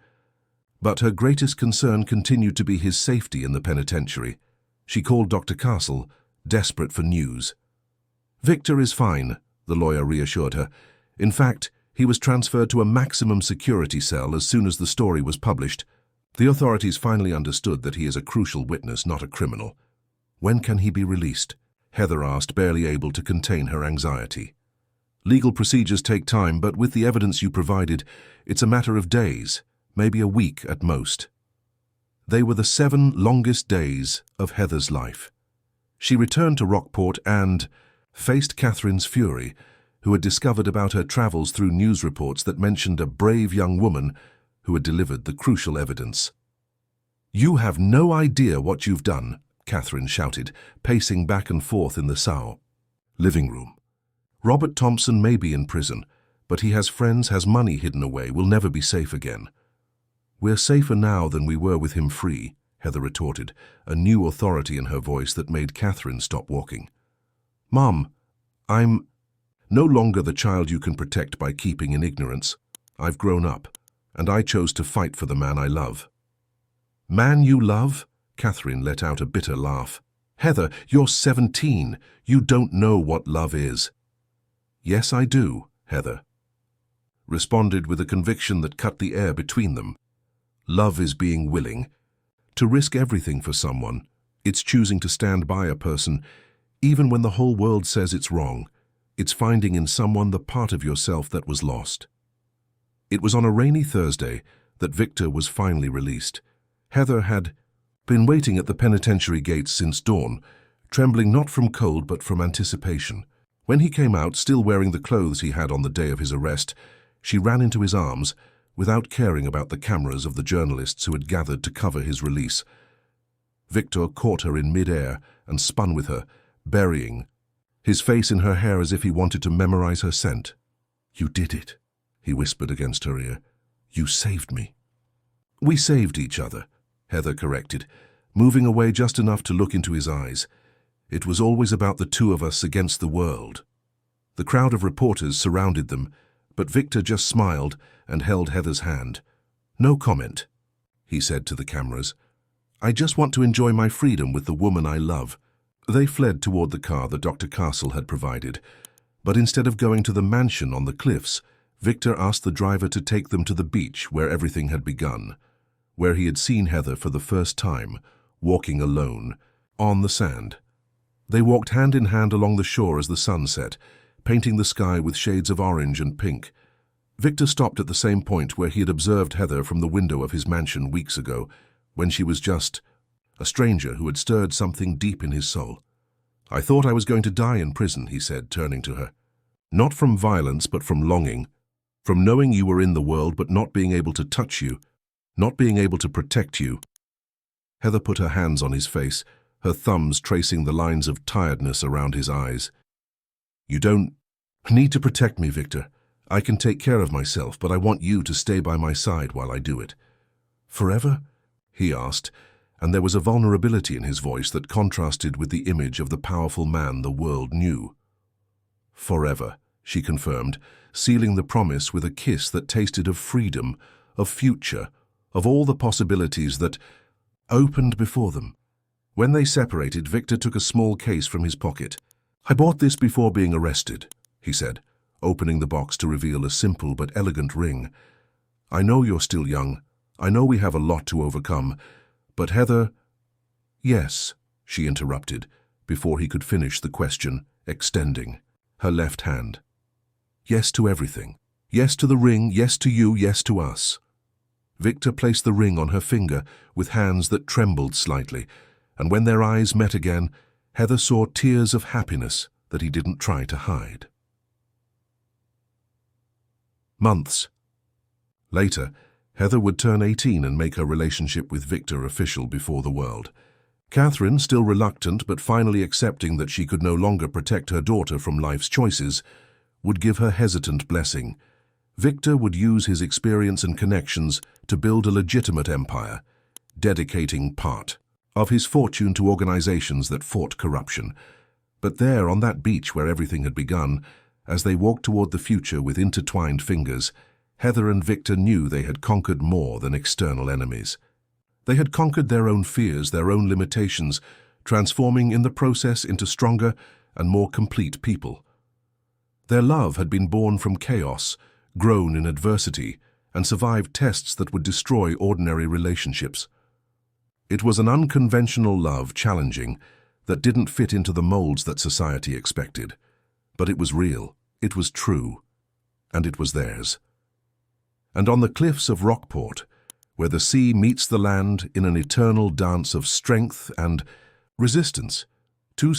But her greatest concern continued to be his safety in the penitentiary. She called Dr. Castle, desperate for news. "Victor is fine," the lawyer reassured her. "In fact, he was transferred to a maximum security cell as soon as the story was published. The authorities finally understood that he is a crucial witness, not a criminal." "When can he be released?" Heather asked, barely able to contain her anxiety. "Legal procedures take time, but with the evidence you provided, it's a matter of days, maybe a week at most." They were the 7 longest days of Heather's life. She returned to Rockport and faced Catherine's fury, who had discovered about her travels through news reports that mentioned a brave young woman who had delivered the crucial evidence. "You have no idea what you've done," Catherine shouted, pacing back and forth in the Sow living room. "Robert Thompson may be in prison, but he has friends, has money hidden away, will never be safe again." "We're safer now than we were with him free," Heather retorted, a new authority in her voice that made Catherine stop walking. "Mom, I'm no longer the child you can protect by keeping in ignorance. I've grown up, and I chose to fight for the man I love." "Man you love?" Catherine let out a bitter laugh. "Heather, you're 17. You don't know what love is." "Yes, I do," Heather responded with a conviction that cut the air between them. "Love is being willing to risk everything for someone. It's choosing to stand by a person, even when the whole world says it's wrong. It's finding in someone the part of yourself that was lost." It was on a rainy Thursday that Victor was finally released. Heather had been waiting at the penitentiary gates since dawn, trembling not from cold but from anticipation. When he came out, still wearing the clothes he had on the day of his arrest, she ran into his arms, without caring about the cameras of the journalists who had gathered to cover his release. Victor caught her in mid-air and spun with her, burying his face in her hair as if he wanted to memorize her scent. "You did it," he whispered against her ear. "You saved me." "We saved each other," Heather corrected, moving away just enough to look into his eyes. "It was always about the two of us against the world." The crowd of reporters surrounded them, but Victor just smiled and held Heather's hand. "No comment," he said to the cameras. "I just want to enjoy my freedom with the woman I love." They fled toward the car that Dr. Castle had provided, but instead of going to the mansion on the cliffs, Victor asked the driver to take them to the beach where everything had begun, where he had seen Heather for the first time, walking alone, on the sand. They walked hand in hand along the shore as the sun set, painting the sky with shades of orange and pink. Victor stopped at the same point where he had observed Heather from the window of his mansion weeks ago, when she was just a stranger who had stirred something deep in his soul. "I thought I was going to die in prison," he said, turning to her. "Not from violence, but from longing. From knowing you were in the world, but not being able to touch you, not being able to protect you." Heather put her hands on his face, her thumbs tracing the lines of tiredness around his eyes. "You don't need to protect me, Victor. I can take care of myself, but I want you to stay by my side while I do it." "Forever?" he asked, and there was a vulnerability in his voice that contrasted with the image of the powerful man the world knew. "Forever," she confirmed, sealing the promise with a kiss that tasted of freedom, of future, of all the possibilities that opened before them. When they separated, Victor took a small case from his pocket. "I bought this before being arrested," he said, opening the box to reveal a simple but elegant ring. "I know you're still young. I know we have a lot to overcome. But Heather—" "Yes," she interrupted, before he could finish the question, extending her left hand. "Yes to everything. Yes to the ring, yes to you, yes to us." Victor placed the ring on her finger with hands that trembled slightly, and when their eyes met again, Heather saw tears of happiness that he didn't try to hide. Months later, Heather would turn 18 and make her relationship with Victor official before the world. Catherine, still reluctant but finally accepting that she could no longer protect her daughter from life's choices, would give her hesitant blessing. Victor would use his experience and connections to build a legitimate empire, dedicating part of his fortune to organizations that fought corruption. But there, on that beach where everything had begun, as they walked toward the future with intertwined fingers, Heather and Victor knew they had conquered more than external enemies. They had conquered their own fears, their own limitations, transforming in the process into stronger and more complete people. Their love had been born from chaos, grown in adversity, and survived tests that would destroy ordinary relationships. It was an unconventional love, challenging, that didn't fit into the molds that society expected. But it was real, it was true, and it was theirs. And on the cliffs of Rockport, where the sea meets the land in an eternal dance of strength and resistance, two